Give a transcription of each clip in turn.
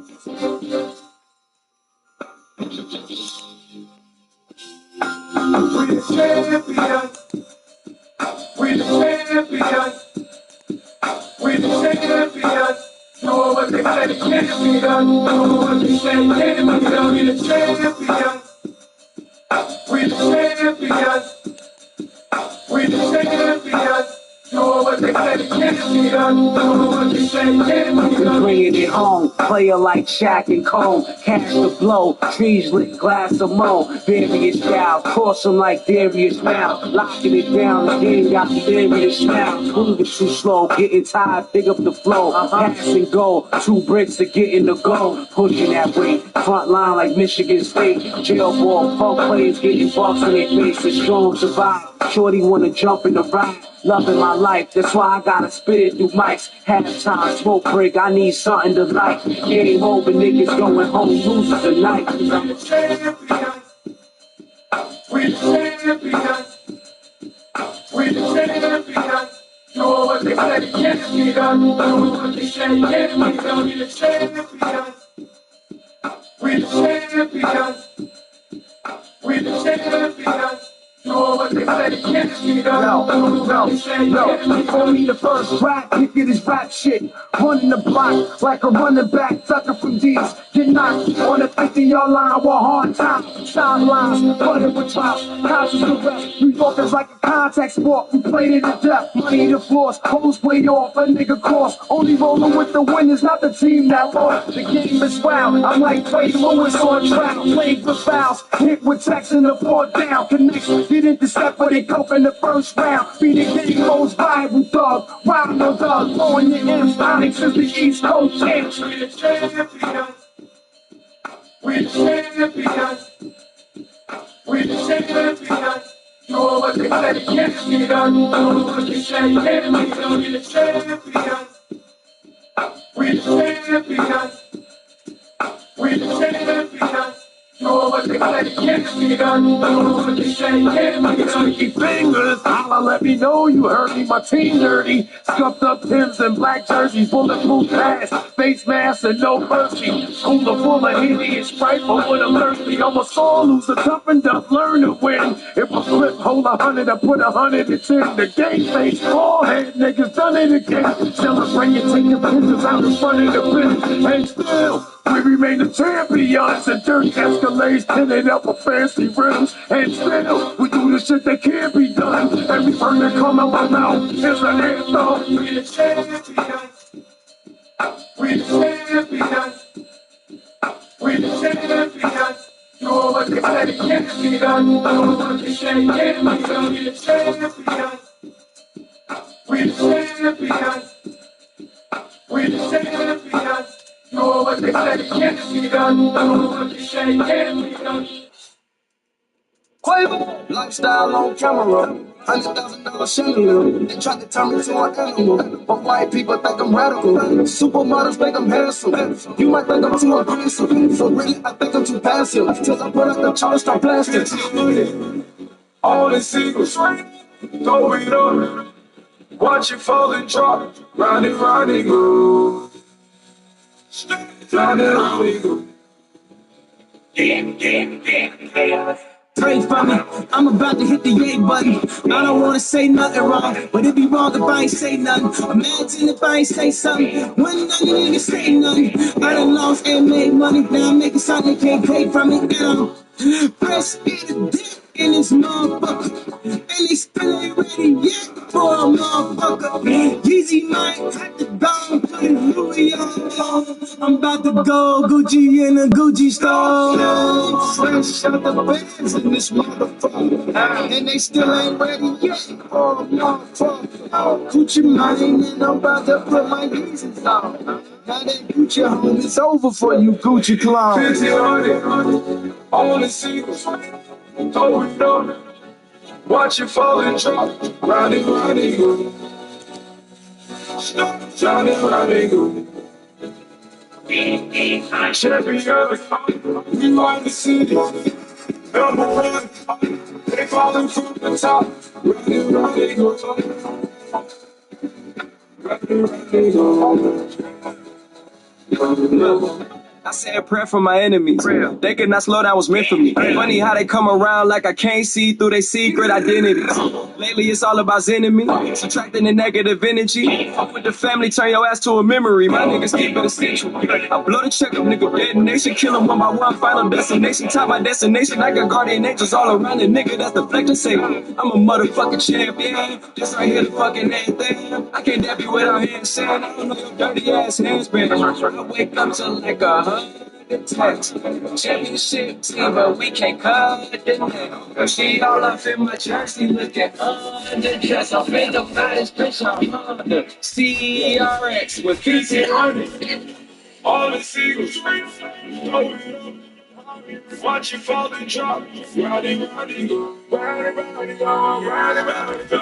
We the champions. We the champions. We the champions. Do what they say can't be done. Do what they say can't be done. We the champions. We the champions. We the champions. Do what they say can't be done. Do what they say can't be done. Bringing it home, player like Shaq and Cone, cash the blow, trees lit, glass of mo, various styles, cross them like Darius Mouse, locking it down, the game got me Darius now, moving too slow, getting tired, pick up the flow, pass and go, 2 bricks to get in the goal, pushing that way, front line like Michigan State, jail ball, punk players getting bucks in their face, the strong survive, shorty wanna jump in the ride, loving my life, that's why I gotta spit it through mics, halftime, smoke break, I need something to like. Game over, niggas going home, losing tonight. We the champions. We the champions. We the champions. Do what they say can't be done. Do what they say can't be done. We the champions. We the champions. We the champions. Do what they say can't be done. Do what they say can't be For done. me, the first rap, kick it is rap shit. Running the block like a running back, tucking from D's. Get knocked on the 50-yard line with hard time. Sidelines, flooded with drops, conscious arrest. New Yorkers like a contact sport, we played it to death. Money to force, hoes way off, a nigga cross. Only rolling with the winners, not the team that lost. The game is wild, I'm like Trey Lewis on track. Played with fouls, hit with text in the 4th down. Connects, get intercept for they cope in the first round. Be the game most viable thug, wild no dog. Blowing your M's, Onyx is the East Coast champs. We the champions. We the champions. We the champions. Do what they say can't be done. Do what they say can't be done. We the champions. We the champions. We the champions. Do what they say can't be done. Do what they say can't be done. Sticky fingers, holla, let me know you heard me. My team dirty, scuffed up Timbs and black jerseys, bulletproof pass, face mask and no mercy. Cooler full of hideous Sprite, but when I'm thirsty, I'm a sore loser, toughened up, learn to win. If a clip hold 100, I put 110. The game face, all head niggas done it again. Celebrate and take your pictures out in front of the business, and still. We remain the champions, and dirt escalades, tinted up with fancy rims. And still, we do the shit that can't be done. Every word that come out my mouth is an anthem. We the champions. We the champions. We the champions. Do what they say can't be done. Do what they say can't be done. We the champions. We the champions. We the champions. Do what they say can't be done. Do what they say can't be done. Quavo, lifestyle on camera, $100,000 chandelier. They tried to turn me to an animal, but white people think I'm radical. Supermodels think I'm handsome. You might think I'm too aggressive, so really I think I'm too passive. Till I put up the charge, start blasting. All the secrets, throw it up. Watch it fall and drop. Round and round and go. Round and round and go. Pray for me, I'm about to hit the yay button. I don't wanna say nothing wrong, but it'd be wrong if I ain't say nothing. Imagine if I ain't say something, when none of you niggas say nothing. I done lost and made money, now I'm making something that can't pay from it now. Press get a dick in this motherfucker, and they still ain't ready yet for a motherfucker. Yeezy might have to go, put his Louis on. I'm about to go Gucci in a Gucci store. Fresh out the bands in this motherfucker, and they still ain't ready yet for a motherfucker. Gucci mine, and I'm about to put my Yeezys on. Now that Gucci home, it's over for you Gucci clowns. 50 all the secrets, throw it up. Watch it fall and drop. Round and round and go. Round and round and go. Champions, we run the city. Number one, they falling from the top. Round and round and go. Round and round and go. said prayer for my enemies. They could not slow down, was meant for me. Funny how they come around like I can't see through their secret identities. Lately it's all about enemy, subtracting the negative energy. Fuck with the family, turn your ass to a memory. My niggas keep it essential. I blow the check up, nigga, detonation. Kill them one by one, final destination. Top my destination, I got guardian angels all around the nigga. That's the flex to say. I'm a motherfucking champion. This right here the fucking thing. I can't dab you without hands saying. I don't know your dirty ass hands, man. I wake up to like 100 texts. Championship team, but we can't cut the neck. She all up in my jersey looking underdressed. I'm in the finest bitch, I'm under CRX with PC on it. All the seagulls, throw it up. Watch you fall and drop. Riding, riding, go. Riding, riding, go. Riding, riding, go.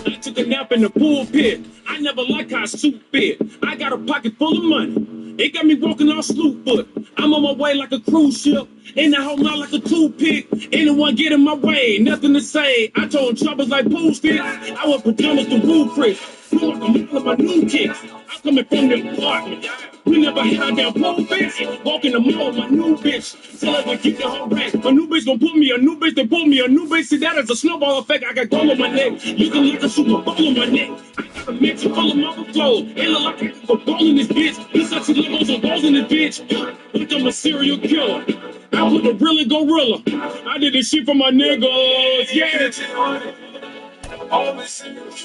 I took a nap in the pulpit. I never like how I suit fit. I got a pocket full of money. It got me walking on sloop foot. I'm on my way like a cruise ship. In the whole mouth like a toothpick. Anyone get in my way, nothing to say. I told troubles like pool sticks. I was pajamas to woo Chris. Feel like I'm of my new kicks. I'm coming from the apartment. We never had down pool bitch. Walking the mall with my new bitch. Tell her to keep the whole rack. My new bitch gon' pull me, a new bitch they pull me, a new bitch. See that as a snowball effect. I got gold on my neck. Looking like a Super Bowl on my neck. I got a mansion full of mother flow. It look like I can go ball in this bitch. These sexy limos and balls in this bitch. Like I'm a serial killer. I put the real in gorilla. I did this shit for my niggas. Yeah. All the seagulls,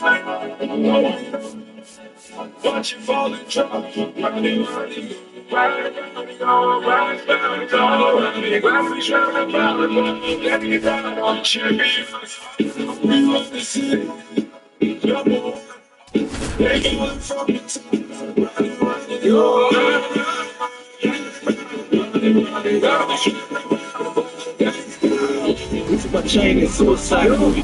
watch you fall and drop. Riding, riding, go. Riding, riding, go. Riding, riding, go. Riding, riding, go. Let me down, champions. We love the city. Number one. They going from the top. Riding, riding, go. Riding, riding, go. It's my chain and suicide.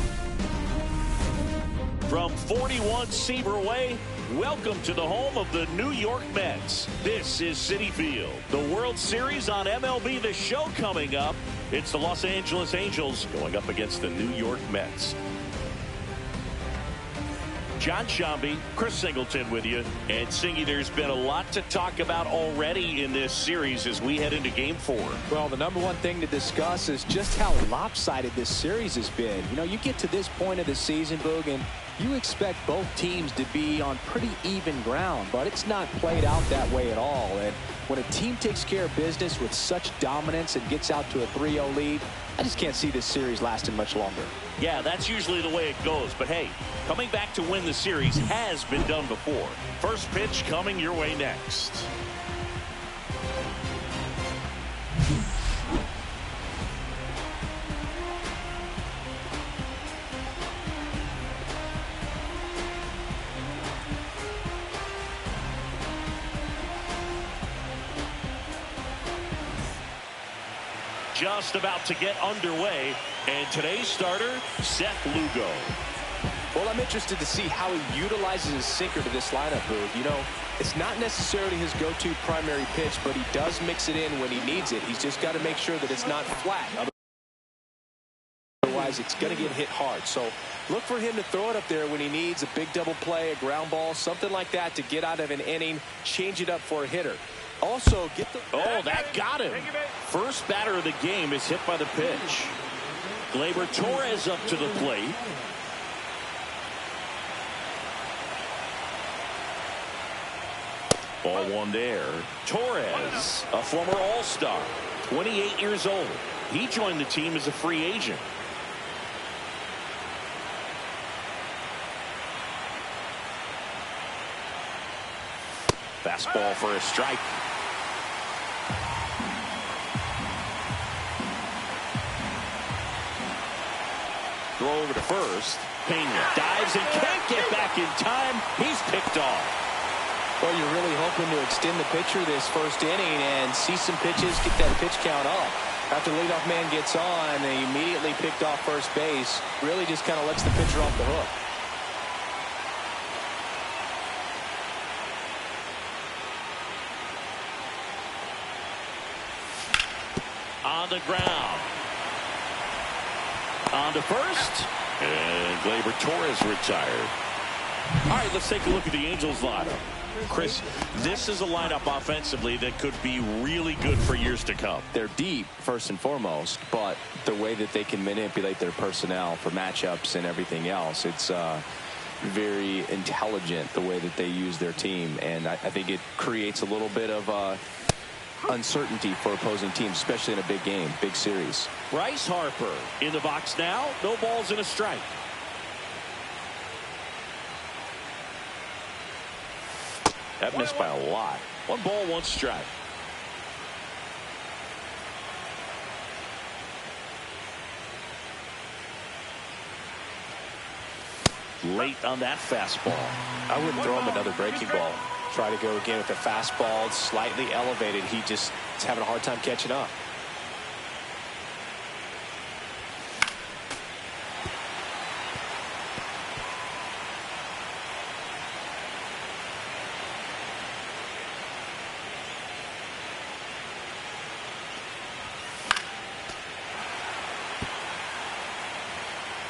From 41 Seaver Way, welcome to the home of the New York Mets. This is Citi Field. The World Series on MLB, the show coming up. It's the Los Angeles Angels going up against the New York Mets. John Shambi, Chris Singleton with you. And Singy, there's been a lot to talk about already in this series as we head into Game 4. Well, the number one thing to discuss is just how lopsided this series has been. You know, you get to this point of the season, Boog, and you expect both teams to be on pretty even ground, but it's not played out that way at all. And when a team takes care of business with such dominance and gets out to a 3-0 lead, I just can't see this series lasting much longer. Yeah, that's usually the way it goes. But hey, coming back to win the series has been done before. First pitch coming your way next. Just about to get underway, and today's starter, Seth Lugo. Well, I'm interested to see how he utilizes his sinker to this lineup, Boog. You know, it's not necessarily his go-to primary pitch, but he does mix it in when he needs it. He's just got to make sure that it's not flat. Otherwise, it's going to get hit hard. So look for him to throw it up there when he needs a big double play, a ground ball, something like that to get out of an inning, change it up for a hitter. Also, get the... Oh, that got him. First batter of the game is hit by the pitch. Gleyber Torres up to the plate. Ball one there. Torres, a former All-Star, 28 years old. He joined the team as a free agent. Fastball for a strike. Throw over to first. Pena dives and can't get back in time. He's picked off. Well, you're really hoping to extend the pitcher this first inning and see some pitches, get that pitch count up. After the leadoff man gets on, they immediately picked off first base. Really just kind of lets the pitcher off the hook. On the ground. On to first. And Gleyber Torres retired. All right, let's take a look at the Angels lineup. Chris, this is a lineup offensively that could be really good for years to come. They're deep, first and foremost, but the way that they can manipulate their personnel for matchups and everything else, it's very intelligent the way that they use their team, and I think it creates a little bit of uncertainty for opposing teams, especially in a big game, big series. Bryce Harper in the box now. No balls and a strike. That missed by a lot. 1 ball, 1 strike. Late on that fastball. I wouldn't throw him another breaking ball. Try to go again with the fastball. It's slightly elevated. He just is having a hard time catching up.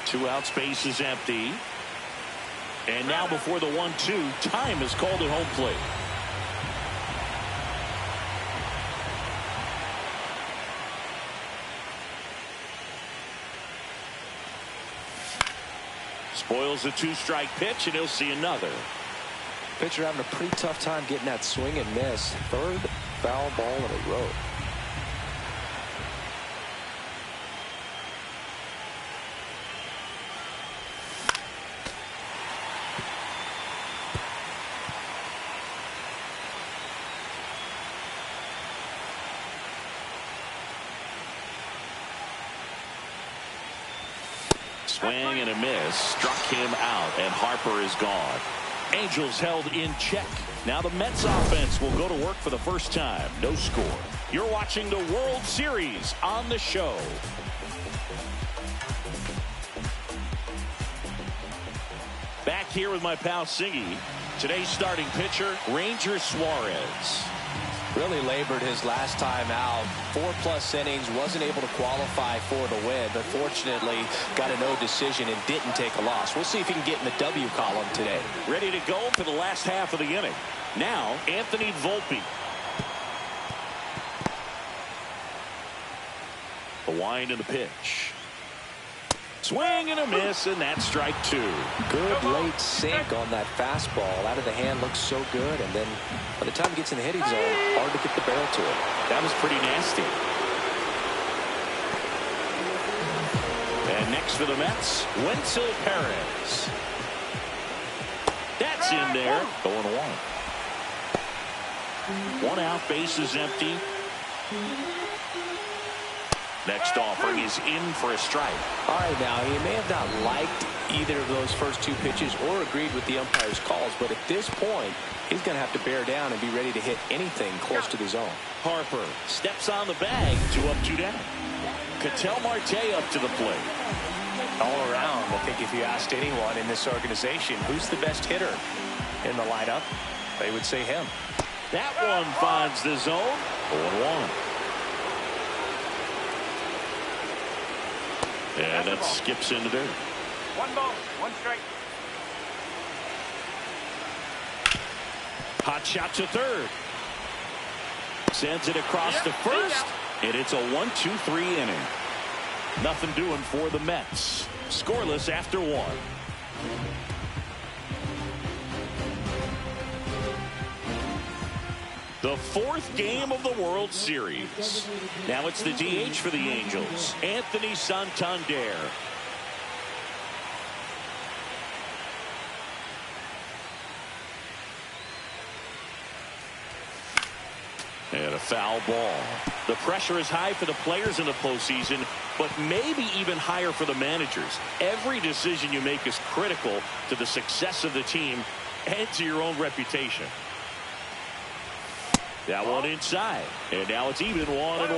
Two outs, base is empty. And now before the 1-2, time is called at home plate. Spoils the 2-strike pitch, and he'll see another. Pitcher having a pretty tough time getting that swing and miss. 3rd foul ball in a row. Swing and a miss. Struck him out, and Harper is gone. Angels held in check. Now the Mets offense will go to work for the first time. No score. You're watching the World Series on the show. Back here with my pal Singy. Today's starting pitcher, Ranger Suarez. Really labored his last time out. 4+ innings, wasn't able to qualify for the win, but fortunately got a no decision and didn't take a loss. We'll see if he can get in the W column today. Ready to go for the last half of the inning. Now, Anthony Volpe. The wind and the pitch. Swing and a miss, and that's strike 2. Good late sink on that fastball. Out of the hand, looks so good, and then by the time he gets in the hitting zone, hard to get the barrel to it. That was pretty nasty. And next for the Mets, Wenzel Perez. That's in there. Going 1. 1 out, base is empty. Next offering is in for a strike. All right, now, he may have not liked either of those first 2 pitches or agreed with the umpire's calls, but at this point, he's going to have to bear down and be ready to hit anything close to the zone. Harper steps on the bag, 2 up, 2 down. Ketel Marte up to the plate. All around, I think if you asked anyone in this organization who's the best hitter in the lineup, they would say him. That one finds the zone. 0-1. And that skips into dirt. 1 ball, 1 strike. Hot shot to 3rd. Sends it across to 1st. And it's a 1-2-3 inning. Nothing doing for the Mets. Scoreless after 1. The 4th game of the World Series. Now it's the DH for the Angels, Anthony Santander. And a foul ball. The pressure is high for the players in the postseason, but maybe even higher for the managers. Every decision you make is critical to the success of the team and to your own reputation. That one inside, and now it's even 1-1.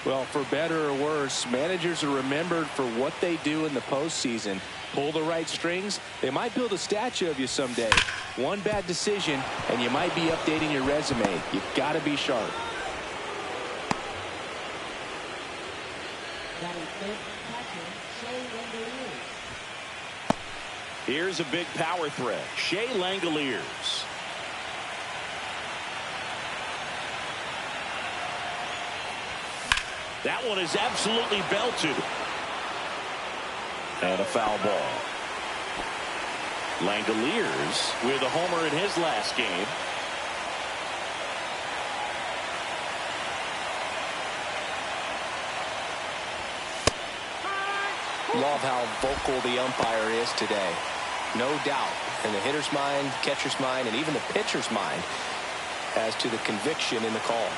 Well, for better or worse, managers are remembered for what they do in the postseason. Pull the right strings, they might build a statue of you someday. One bad decision, and you might be updating your resume. You've got to be sharp. Here's a big power threat, Shea Langoliers. That one is absolutely belted. And a foul ball. Langoliers with a homer in his last game. Love how vocal the umpire is today. No doubt in the hitter's mind, catcher's mind, and even the pitcher's mind as to the conviction in the call.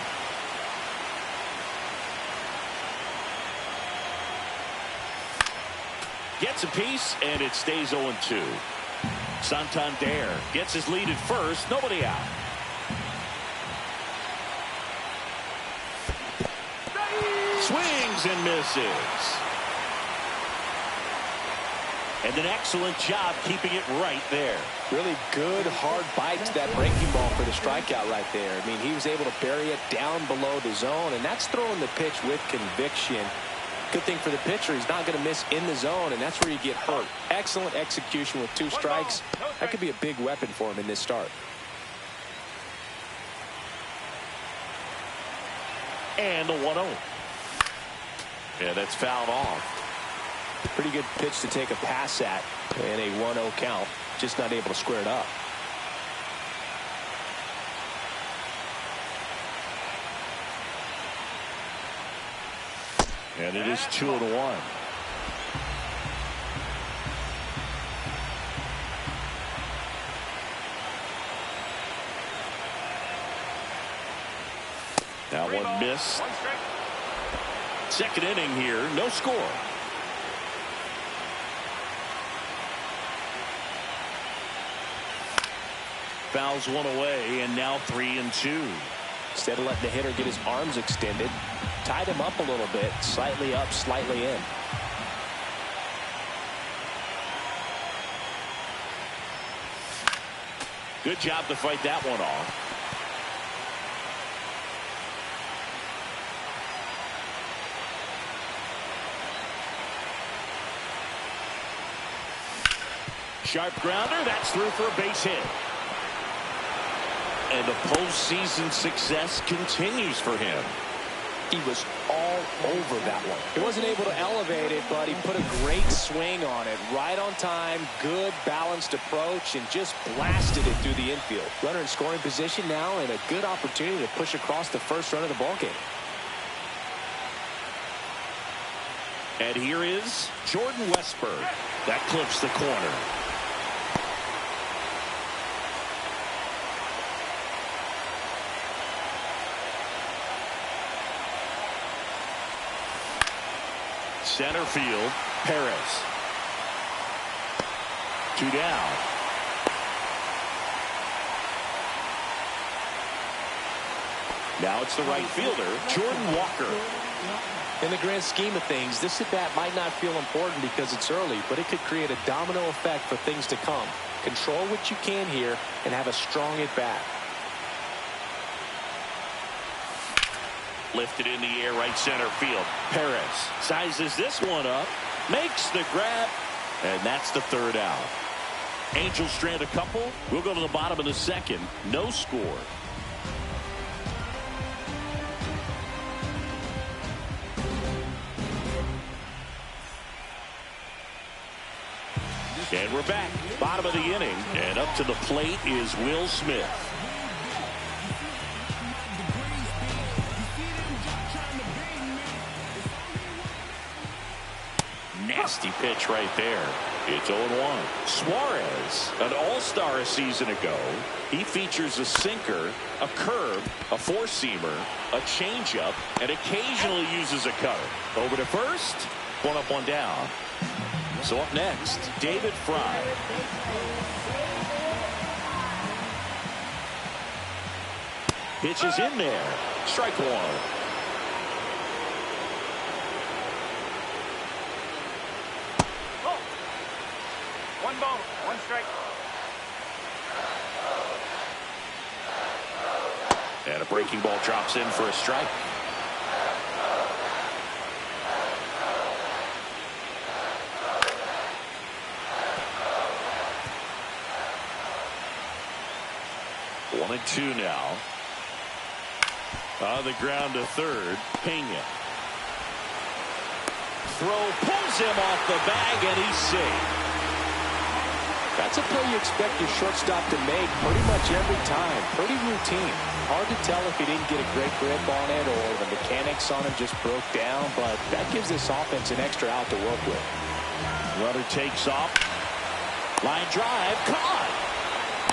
Gets a piece, and it stays 0-2. Santander gets his lead at first. Nobody out. Swings and misses. And an excellent job keeping it right there. Really good, hard bite to that breaking ball for the strikeout right there. I mean, he was able to bury it down below the zone, and that's throwing the pitch with conviction. Good thing for the pitcher, he's not going to miss in the zone, and that's where you get hurt. Excellent execution with 2 strikes. That could be a big weapon for him in this start. And the 1-0. Yeah, that's fouled off. Pretty good pitch to take a pass at in a 1-0 count. Just not able to square it up. And it is 2-1. Now one missed. Second inning here, no score. Fouls one away, and now 3-2. Instead of letting the hitter get his arms extended, tied him up a little bit, slightly up, slightly in. Good job to fight that one off. Sharp grounder, that's through for a base hit. And the postseason success continues for him. He was all over that one. He wasn't able to elevate it, but he put a great swing on it. Right on time, good balanced approach, and just blasted it through the infield. Runner in scoring position now, and a good opportunity to push across the first run of the ballgame. And here is Jordan Westburg. That clips the corner. Center field, Perez. 2 down. Now it's the right fielder, Jordan Walker. In the grand scheme of things, this at-bat might not feel important because it's early, but it could create a domino effect for things to come. Control what you can here and have a strong at-bat. Lifted in the air, right center field. Perez sizes this one up, makes the grab, and that's the third out. Angels strand a couple. We'll go to the bottom of the second. No score. And we're back. Bottom of the inning. And up to the plate is Will Smith. Nasty pitch right there. It's 0-1. Suarez, an all-star a season ago. He features a sinker, a curve, a four-seamer, a changeup, and occasionally uses a cutter. Over to first. One up, one down. So up next, David Fry. Pitch is in there. Strike one. One ball, one strike. And a breaking ball drops in for a strike. One and two now. On the ground to third, Pena. throw pulls him off the bag, and he's safe. That's a play you expect your shortstop to make pretty much every time. Pretty routine. Hard to tell if he didn't get a great grip on it or the mechanics on him just broke down, but that gives this offense an extra out to work with. Runner takes off. Line drive, caught.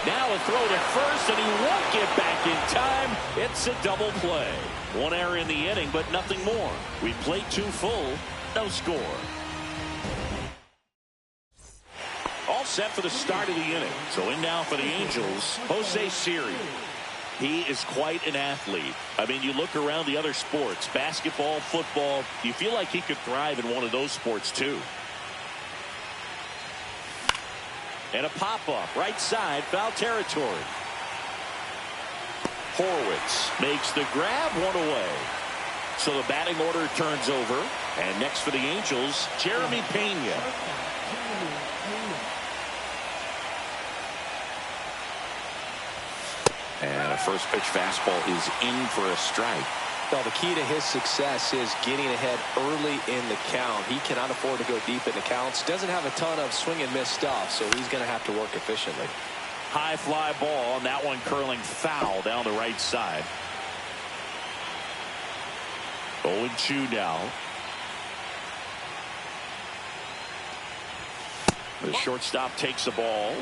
Now a throw to first, and he won't get back in time. It's a double play. One error in the inning, but nothing more. We played 2 full, no score. All set for the start of the inning. So in now for the Angels, Jose Siri. He is quite an athlete. I mean, you look around the other sports, basketball, football, you feel like he could thrive in one of those sports too. And a pop-up, right side, foul territory. Horowitz makes the grab, one away. So the batting order turns over. And next for the Angels, Jeremy Pena. And a first pitch fastball is in for a strike. Well, the key to his success is getting ahead early in the count. He cannot afford to go deep in the counts. Doesn't have a ton of swing and miss stuff, so he's going to have to work efficiently. High fly ball, and that one curling foul down the right side. 0-2 now. The shortstop takes the ball.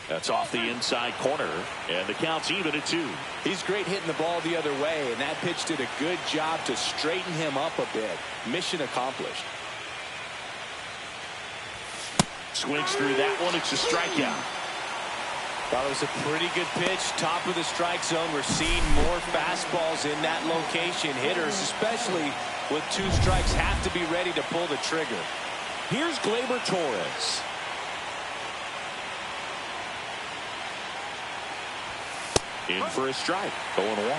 That's off the inside corner, and the count's even at 2. He's great hitting the ball the other way, and that pitch did a good job to straighten him up a bit. Mission accomplished. Swings through that one. It's a strikeout. That was a pretty good pitch. Top of the strike zone. We're seeing more fastballs in that location. Hitters, especially with 2 strikes, have to be ready to pull the trigger. Here's Gleyber Torres. In for a strike. 0-1.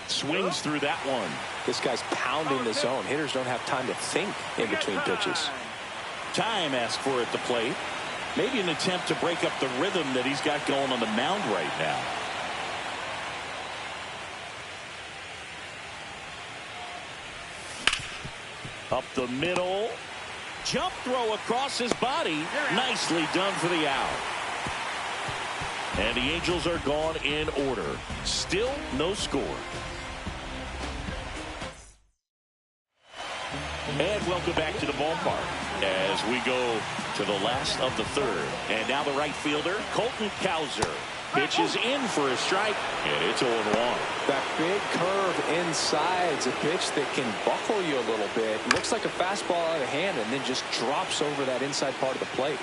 Swings through that one. This guy's pounding the zone. Hitters don't have time to think in between pitches. Time asked for at the plate. Maybe an attempt to break up the rhythm that he's got going on the mound right now. Up the middle. Jump throw across his body. Nicely done for the out. And the Angels are gone in order. Still no score. And welcome back to the ballpark as we go to the last of the third. And now the right fielder, Colton Cowser, pitches in for a strike, and it's 0-1. That big curve inside is a pitch that can buckle you a little bit. It looks like a fastball out of hand and then just drops over that inside part of the plate.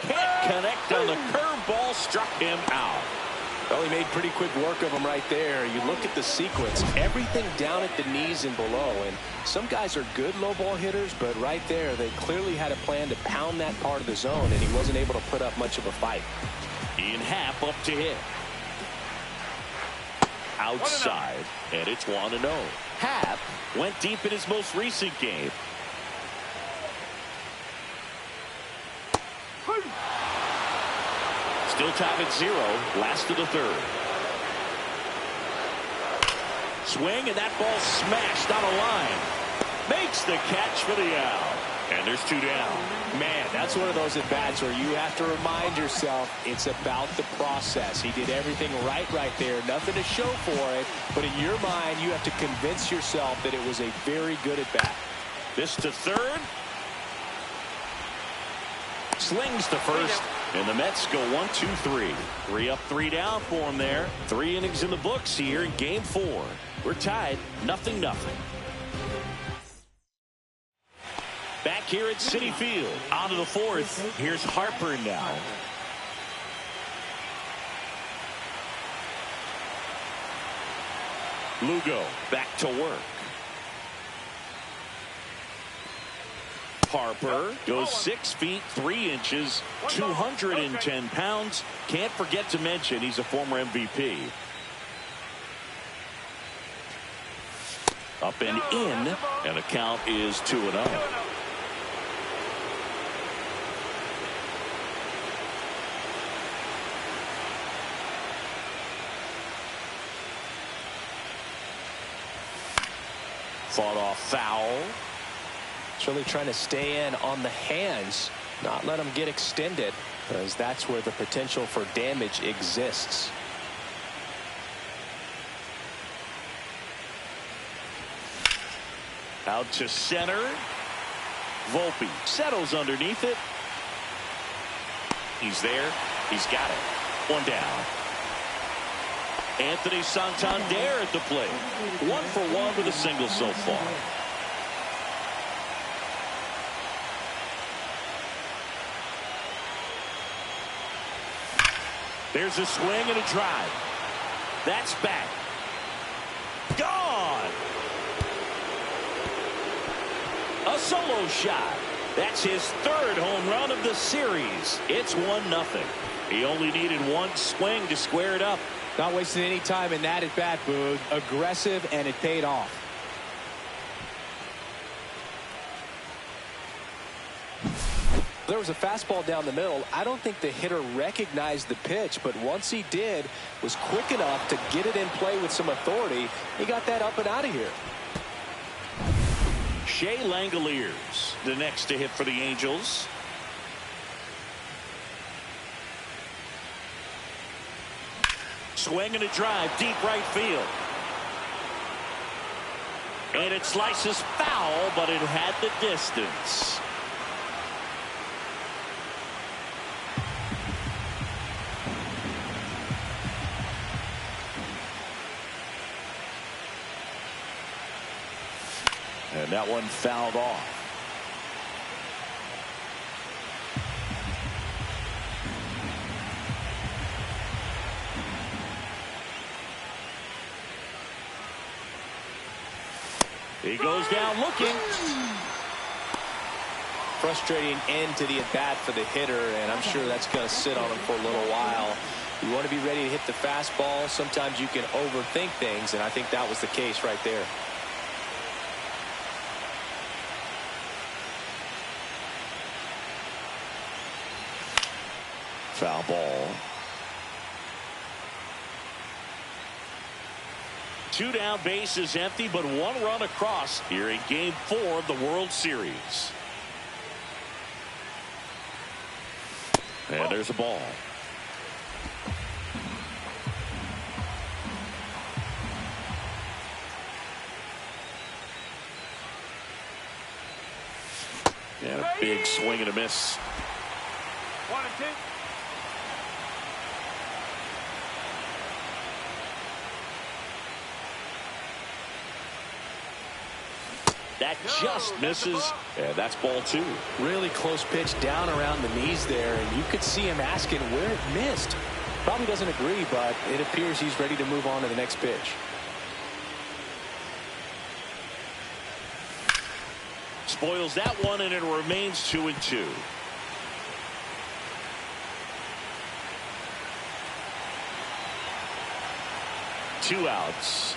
Can't connect on the curveball, struck him out. Well, he made pretty quick work of him right there. You look at the sequence, everything down at the knees and below. And some guys are good low ball hitters, but right there, they clearly had a plan to pound that part of the zone, and he wasn't able to put up much of a fight. Ian Happ up to hit. Outside, and it's 1-0. Happ went deep in his most recent game. Still tied at 0, last of the third. Swing, and that ball smashed on a line. Makes the catch for the out. And there's 2 down. Man, that's one of those at-bats where you have to remind yourself it's about the process. He did everything right there. Nothing to show for it. But in your mind, you have to convince yourself that it was a very good at-bat. This to third. Slings to first. And the Mets go 1-2-3. 3 up, 3 down for them there. 3 innings in the books here in Game 4. We're tied 0-0. Back here at Citi Field. On to the 4th. Here's Harper now. Lugo back to work. Harper goes 6 feet 3 inches, 210 pounds. Can't forget to mention he's a former MVP. Up and in, and the count is 2-0. Fought off foul. It's really trying to stay in on the hands, not let them get extended, because that's where the potential for damage exists. Out to center. Volpe settles underneath it. He's there. He's got it. One down. Anthony Santander at the plate. 1 for 1 with a single so far. There's a swing and a drive. That's back. Gone. A solo shot. That's his 3rd home run of the series. It's 1-0. He only needed one swing to square it up. Not wasting any time in that at bat, Boog. Aggressive, and it paid off. There was a fastball down the middle. I don't think the hitter recognized the pitch, but once he did, was quick enough to get it in play with some authority. He got that up and out of here. Shea Langoliers, the next to hit for the Angels. Swing and a drive, deep right field. And it slices foul, but it had the distance. And that one fouled off. He goes down looking. Frustrating end to the at-bat for the hitter, and I'm sure that's going to sit on him for a little while. You want to be ready to hit the fastball. Sometimes you can overthink things, and I think that was the case right there. Foul ball. 2 down, bases empty, but 1 run across here in Game 4 of the World Series. And there's a ball. And a big swing and a miss. 1 and 2. That just misses, and that's ball 2. Really close pitch down around the knees there, and you could see him asking where it missed. Probably doesn't agree, but it appears he's ready to move on to the next pitch. Spoils that one, and it remains 2-2. Two outs.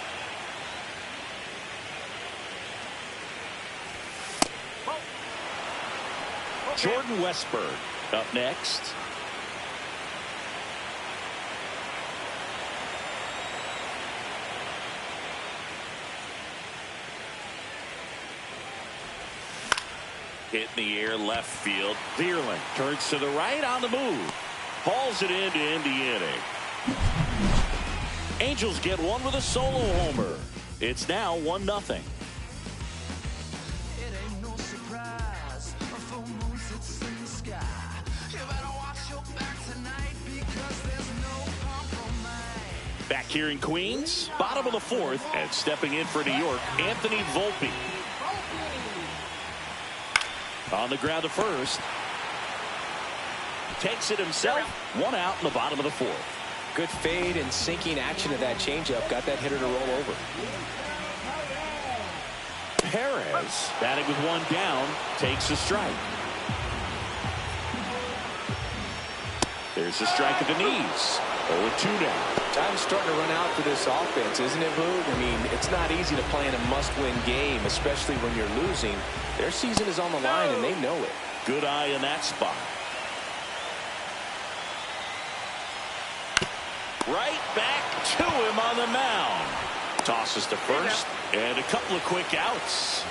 Jordan Westburg up next. Hit in the air, left field. Vierling turns to the right on the move. Hauls it in to end the inning. Angels get one with a solo homer. It's now 1-0. Back here in Queens, bottom of the 4th, and stepping in for New York, Anthony Volpe. On the ground to first. Takes it himself. 1 out in the bottom of the 4th. Good fade and sinking action of that changeup. Got that hitter to roll over. Perez, batting with one down, takes a strike. There's a strike at the knees. 0-2 now. Time's starting to run out for this offense, isn't it, Boog? I mean, it's not easy to play in a must-win game, especially when you're losing. Their season is on the line, and they know it. Good eye in that spot. Right back to him on the mound. Tosses to first, and a couple of quick outs.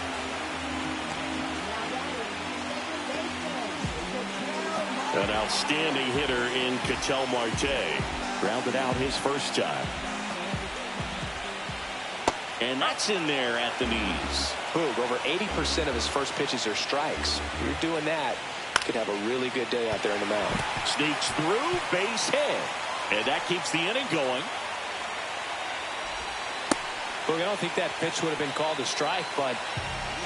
An outstanding hitter in Ketel Marte. Grounded out his first time. And that's in there at the knees. Boog, over 80% of his first pitches are strikes. If you're doing that, you could have a really good day out there in the mound. Sneaks through, base hit. And that keeps the inning going. Boog, I don't think that pitch would have been called a strike, but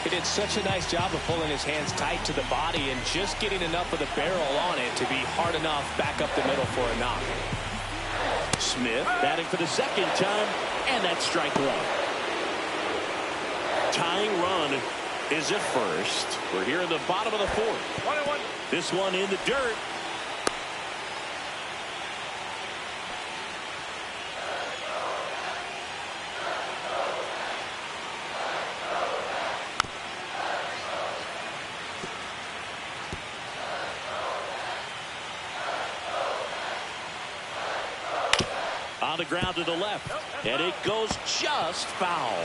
he did such a nice job of pulling his hands tight to the body and just getting enough of the barrel on it to be hard enough back up the middle for a knock. Smith batting for the second time, and that's strike one. Tying run is at first. We're here in the bottom of the fourth. 1-1. This one in the dirt. On the ground to the left, and it goes just foul.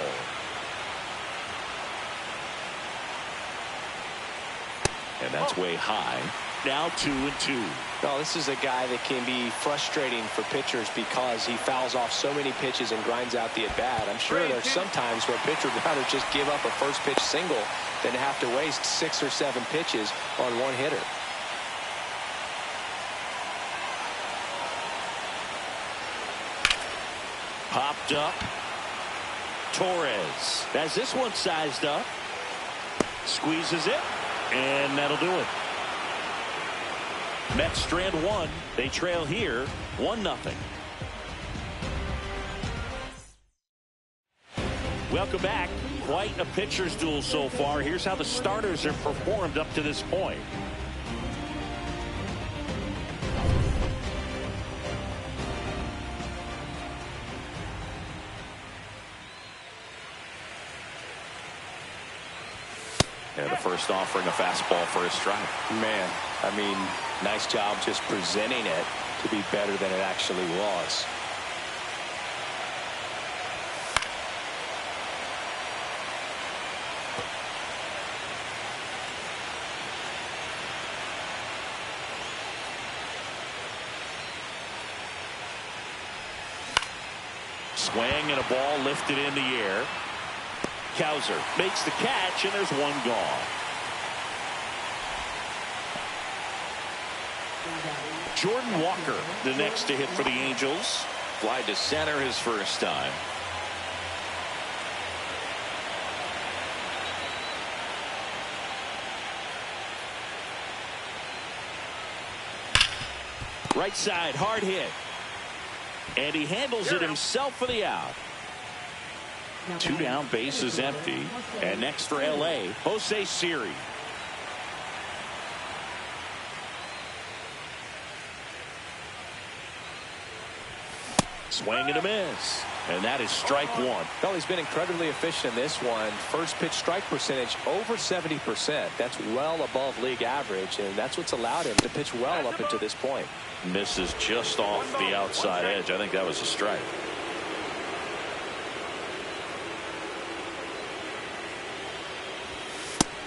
And that's way high. Now 2-2. No, this is a guy that can be frustrating for pitchers because he fouls off so many pitches and grinds out the at-bat. I'm sure there's some times where a pitcher would rather just give up a first pitch single than have to waste 6 or 7 pitches on one hitter. Popped up. Torres has this one sized up. Squeezes it, and that'll do it. Mets strand one. They trail here 1-0. Welcome back. Quite a pitcher's duel so far. Here's how the starters have performed up to this point. And the first offering a fastball for a strike. Man, I mean, nice job just presenting it to be better than it actually was. Swing and a ball lifted in the air. Cowser makes the catch, and there's one gone. Jordan Walker, the next to hit for the Angels. Fly to center his first time. Right side, hard hit. And he handles it himself for the out. 2 down, bases empty. And next for L.A., Jose Siri. Swing and a miss. And that is strike one. Well, he's been incredibly efficient in this one. First pitch strike percentage over 70%. That's well above league average, and that's what's allowed him to pitch well up until this point. Misses just off the outside edge. I think that was a strike.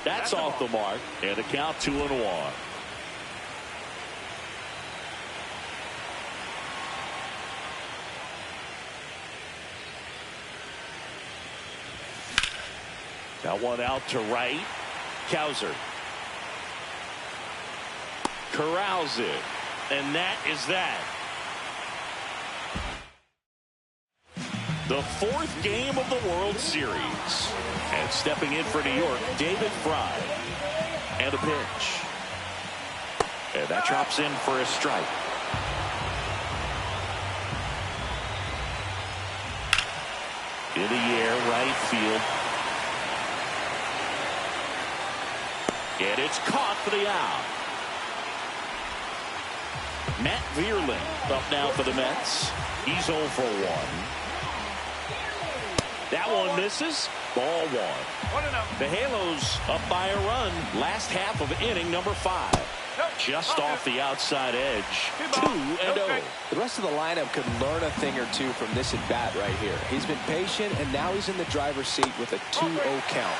That's off the mark, and the count 2-1. Now one out to right. Cowser corrals it, and that is that. The 4th game of the World Series. And stepping in for New York, David Fry. And a pitch. And that drops in for a strike. In the air, right field. And it's caught for the out. Matt Vierling up now for the Mets. He's 0 for 1. That one misses. Ball 1. The Halos up by a run. Last half of inning number 5. Just off the outside edge. 2-0. The rest of the lineup could learn a thing or two from this at bat right here. He's been patient, and now he's in the driver's seat with a 2-0 count.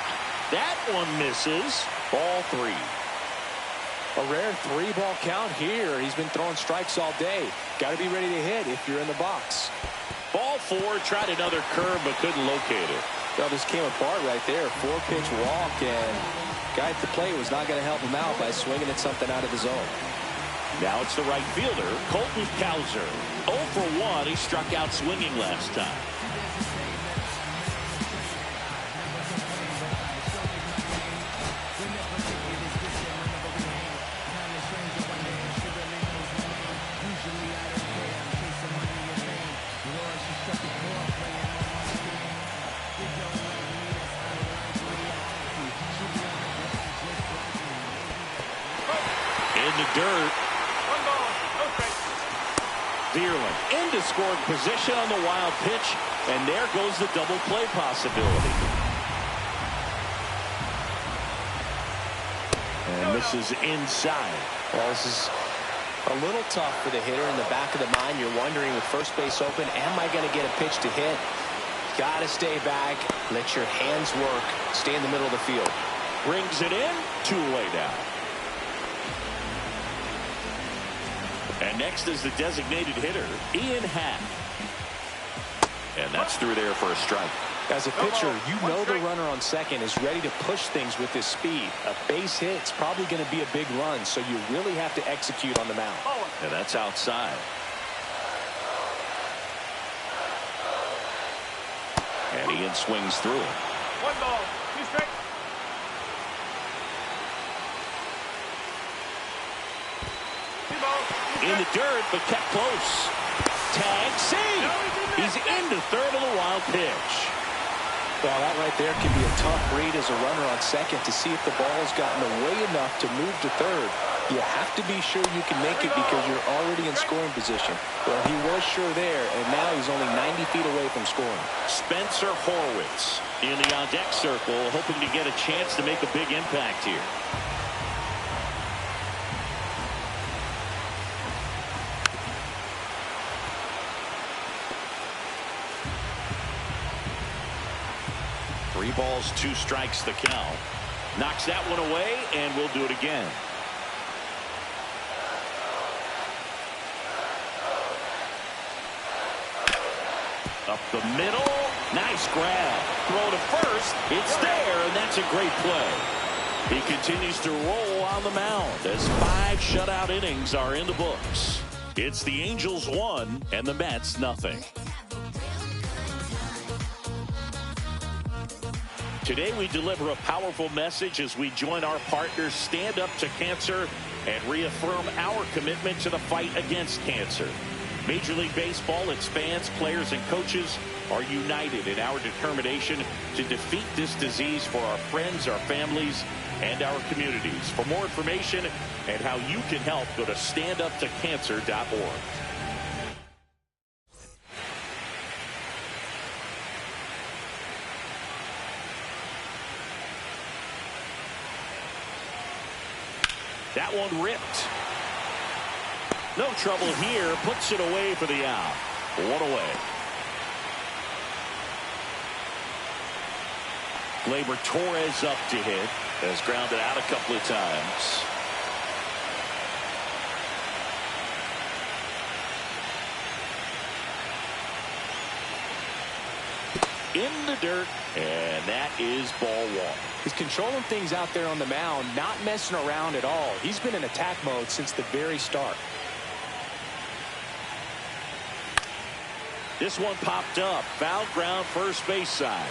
That one misses. Ball 3. A rare 3-ball count here. He's been throwing strikes all day. Got to be ready to hit if you're in the box. Ball 4. Tried another curve but couldn't locate it. Well, this came apart right there. 4-pitch walk, and guy at the plate was not going to help him out by swinging at something out of the zone. Now it's the right fielder, Colton Cowser. 0 for 1. He struck out swinging last time. Dirt. Vierling into scoring position on the wild pitch, and there goes the double play possibility. And this is inside. Well, this is a little tough for the hitter in the back of the mind. You're wondering with first base open, am I going to get a pitch to hit? Got to stay back, let your hands work, stay in the middle of the field. Brings it in, 2-away down. And next is the designated hitter, Ian Happ. And that's through there for a strike. As a pitcher, you know the runner on second is ready to push things with his speed. A base hit's probably going to be a big run, so you really have to execute on the mound. And that's outside. And Ian swings through it. 1 ball, 2 strikes. In the dirt, but kept close. Tag, save. He's into third of the wild pitch. Well, that right there can be a tough read as a runner on second to see if the ball's gotten away enough to move to third. You have to be sure you can make it because you're already in scoring position. Well, he was sure there, and now he's only 90 feet away from scoring. Spencer Horwitz in the on-deck circle, hoping to get a chance to make a big impact here. Three balls, 2 strikes the count. Knocks that one away, and we'll do it again. Up the middle. Nice grab. Throw to first. It's there, and that's a great play. He continues to roll on the mound as 5 shutout innings are in the books. It's the Angels 1 and the Mets nothing. Today we deliver a powerful message as we join our partners Stand Up to Cancer and reaffirm our commitment to the fight against cancer. Major League Baseball, its fans, players, and coaches are united in our determination to defeat this disease for our friends, our families, and our communities. For more information and how you can help, go to standuptocancer.org. That one ripped. No trouble here. Puts it away for the out. 1 away. Gleyber Torres up to hit. Has grounded out a couple of times. In the dirt, and that is ball 1. He's controlling things out there on the mound, not messing around at all. He's been in attack mode since the very start. This one popped up. Foul ground, first base side.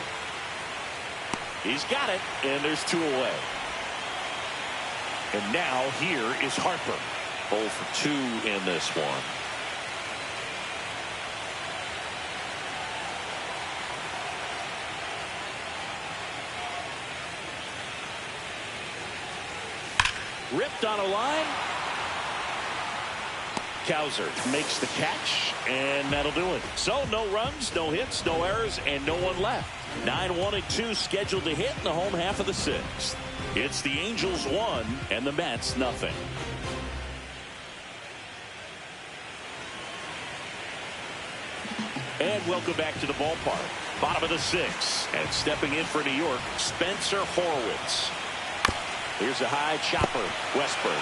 He's got it, and there's 2 away. And now here is Harper. 0 for 2 in this one. ripped on a line. Cowser makes the catch, and that'll do it. So no runs, no hits, no errors, and no one left. 9-1-2 scheduled to hit in the home half of the sixth. It's the Angels 1 and the Mets nothing. And welcome back to the ballpark. Bottom of the sixth, and stepping in for New York, Spencer Horwitz. Here's a high chopper, Westburg.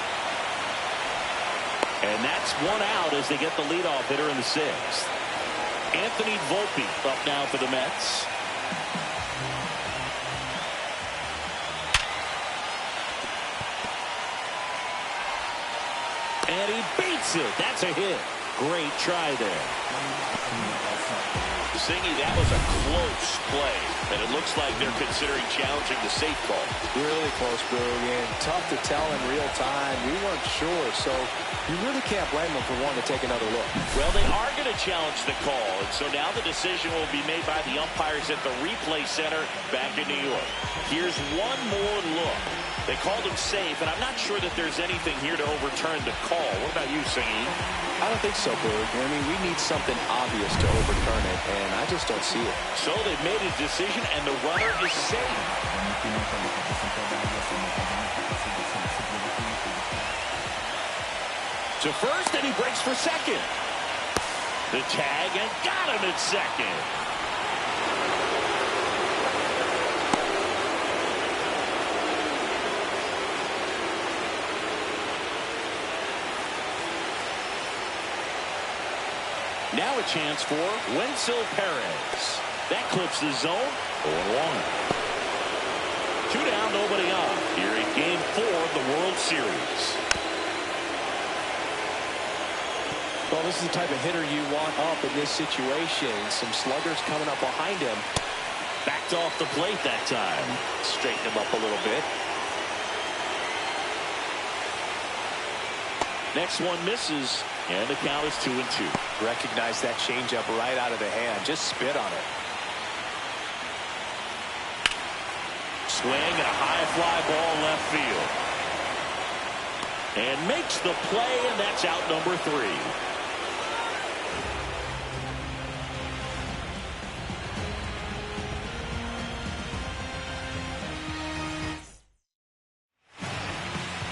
And that's one out as they get the leadoff hitter in the sixth. Anthony Volpe up now for the Mets. And he beats it. That's a hit. Great try there. Singy, that was a close play, and it looks like they're considering challenging the safe call. Really close, Boog, and tough to tell in real time. We weren't sure, so you really can't blame them for wanting to take another look. Well, they are going to challenge the call, and so now the decision will be made by the umpires at the replay center back in New York. Here's one more look. They called him safe, and I'm not sure that there's anything here to overturn the call. What about you, Singy? I don't think so, Boog. I mean, we need something obvious to overturn it, and I just don't see it. So they've made a decision, and the runner is safe. To first, and he breaks for second. The tag, and got him at second. Now a chance for Wenzel Perez. That clips the zone. 0-1. 2 down, nobody on. Here in Game 4 of the World Series. Well, this is the type of hitter you want up in this situation. Some sluggers coming up behind him. Backed off the plate that time. Straighten him up a little bit. Next one misses, and the count is 2-2. Recognize that changeup right out of the hand. Just spit on it. Swing and a high fly ball left field. And makes the play, and that's out number 3.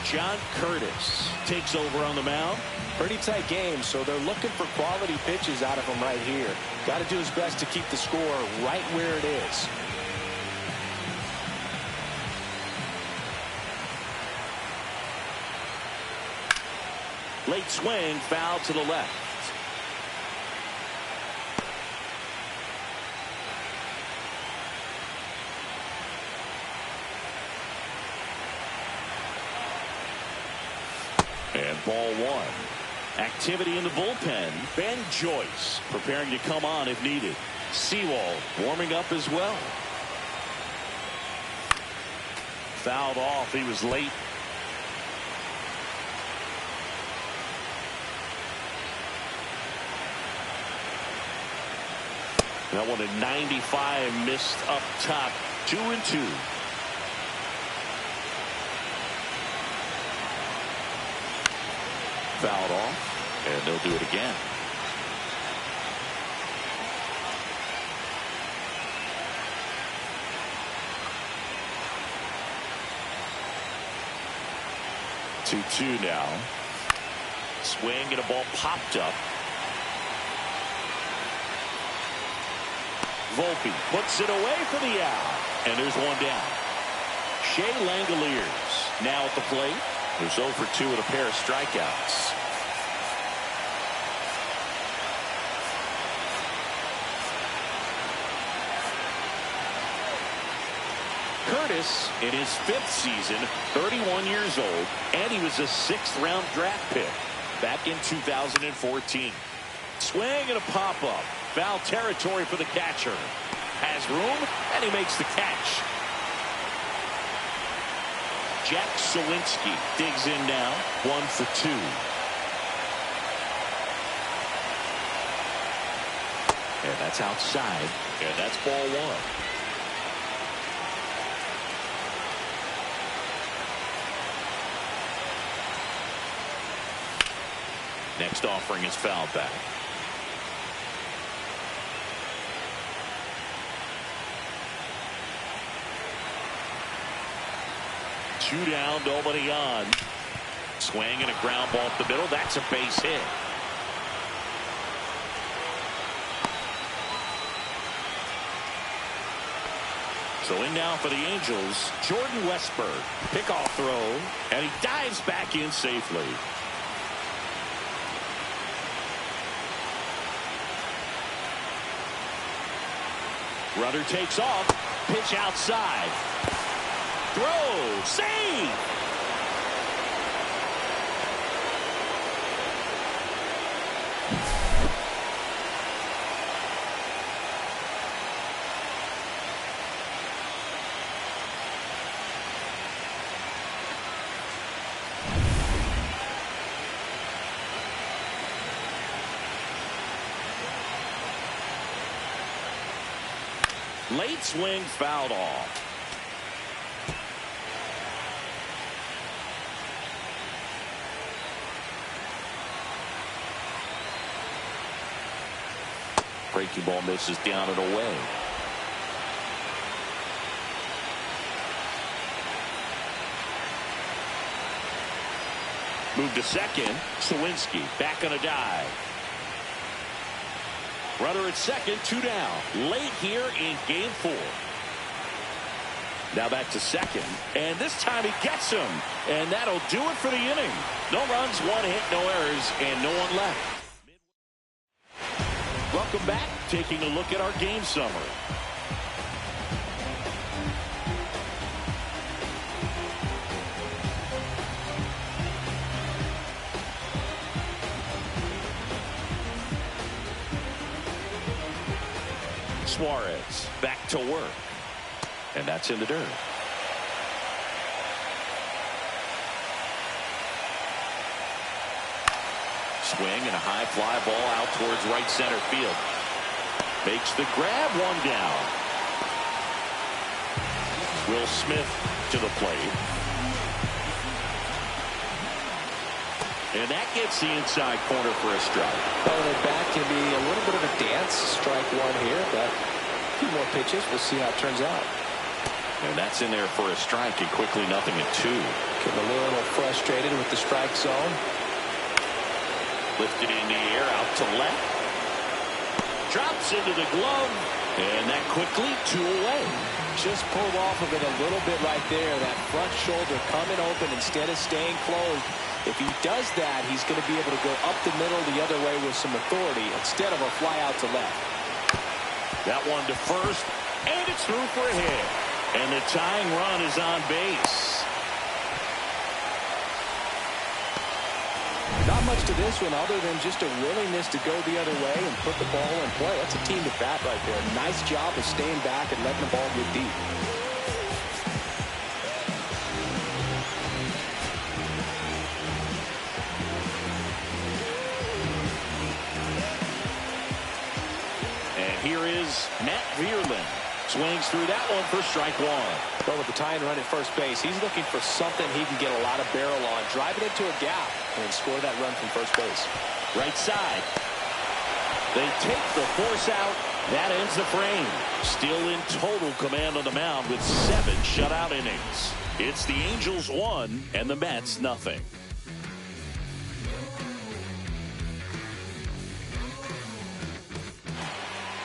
John Curtis takes over on the mound. Pretty tight game, so they're looking for quality pitches out of him right here. Got to do his best to keep the score right where it is. Late swing, foul to the left. And ball 1. Activity in the bullpen. Ben Joyce preparing to come on if needed. Sewald warming up as well. Fouled off. He was late. That one at 95, missed up top. 2-2. Fouled off, and they'll do it again. Two now. Swing and a ball popped up. Volpe puts it away for the out, and there's one down. Shea Langoliers now at the plate. There's 0 for 2 with a pair of strikeouts. Curtis in his 5th season, 31 years old, and he was a 6th-round draft pick back in 2014. Swing and a pop-up. Foul territory for the catcher. Has room, and he makes the catch. Jack Sawinski digs in now. 1 for 2. And that's outside. And that's ball 1. Next offering is fouled back. Two down, nobody on. Swing and a ground ball up the middle. That's a base hit. So in now for the Angels, Jordan Westburg. Pickoff throw, and he dives back in safely. Runner takes off. Pitch outside. Throw. Save. Late swing fouled off. Breaking ball misses down and away. Move to second. Sawinski back on a dive. Runner at second, 2 down. Late here in game 4. Now back to second, and this time he gets him, and that'll do it for the inning. No runs, 1 hit, no errors, and no one left. Welcome back. Taking a look at our game summary. Suarez back to work, and that's in the dirt. Swing and a high fly ball out towards right center field. Makes the grab, 1 down. Will Smith to the plate. And that gets the inside corner for a strike. Throwing it back can be a little bit of a dance. Strike 1 here, but a few more pitches. We'll see how it turns out. And that's in there for a strike, and quickly 0-2. Getting a little frustrated with the strike zone. Lifted in the air, out to left. Drops into the glove, and that quickly 2 away. Just pulled off of it a little bit right there. That front shoulder coming open instead of staying closed. If he does that, he's going to be able to go up the middle the other way with some authority instead of a fly out to left. That one to first, and it's through for a hit. And the tying run is on base. Not much to this one other than just a willingness to go the other way and put the ball in play. That's a team to bat right there. Nice job of staying back and letting the ball get deep. And here is Matt Vierlin. Swings through that one for strike 1. But with the tying run at first base, he's looking for something he can get a lot of barrel on. Drive it into a gap and score that run from first base. Right side. They take the force out. That ends the frame. Still in total command on the mound with 7 shutout innings. It's the Angels 1 and the Mets 0.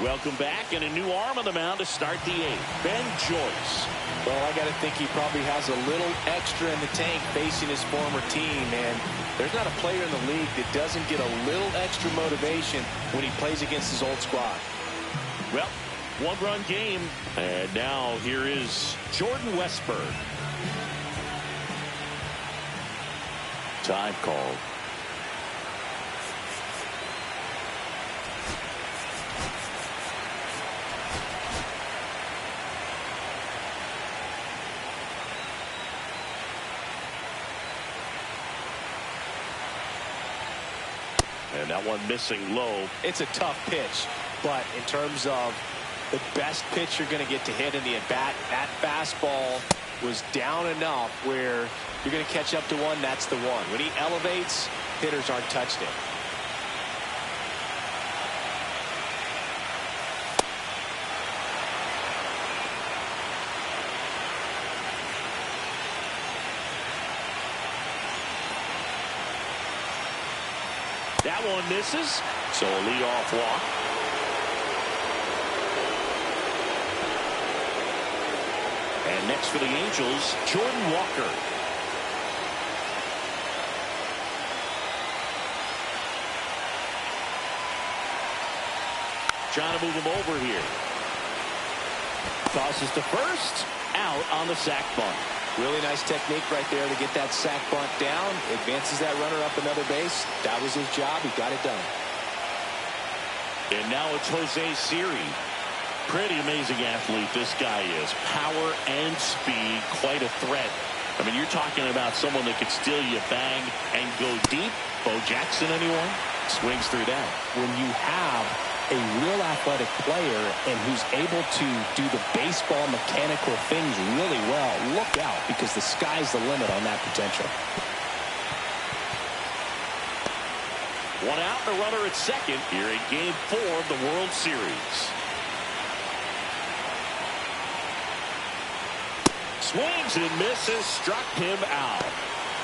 Welcome back, and a new arm on the mound to start the 8th. Ben Joyce. Well, I got to think he probably has a little extra in the tank facing his former team, and there's not a player in the league that doesn't get a little extra motivation when he plays against his old squad. Well, 1-run game, and now here is Jordan Westburg. Time called. And that one missing low. It's a tough pitch, but in terms of the best pitch you're going to get to hit in the at-bat, that fastball was down enough where you're going to catch up to one. That's the one. When he elevates, hitters aren't touching it. That one misses, so a leadoff walk. And next for the Angels, Jordan Walker. Trying to move him over here. Tosses to first, out on the sac bunt. Really nice technique right there to get that sac bunt down. Advances that runner up another base. That was his job. He got it done. And now it's Jose Siri. Pretty amazing athlete this guy is. Power and speed, quite a threat. I mean, you're talking about someone that could steal you, bang, and go deep. Bo Jackson, anyone? Swings through that. When you have a real athletic player and who's able to do the baseball mechanical things really well, look out, because the sky's the limit on that potential. One out, the runner at second here in Game 4 of the World Series. Swings and misses, struck him out.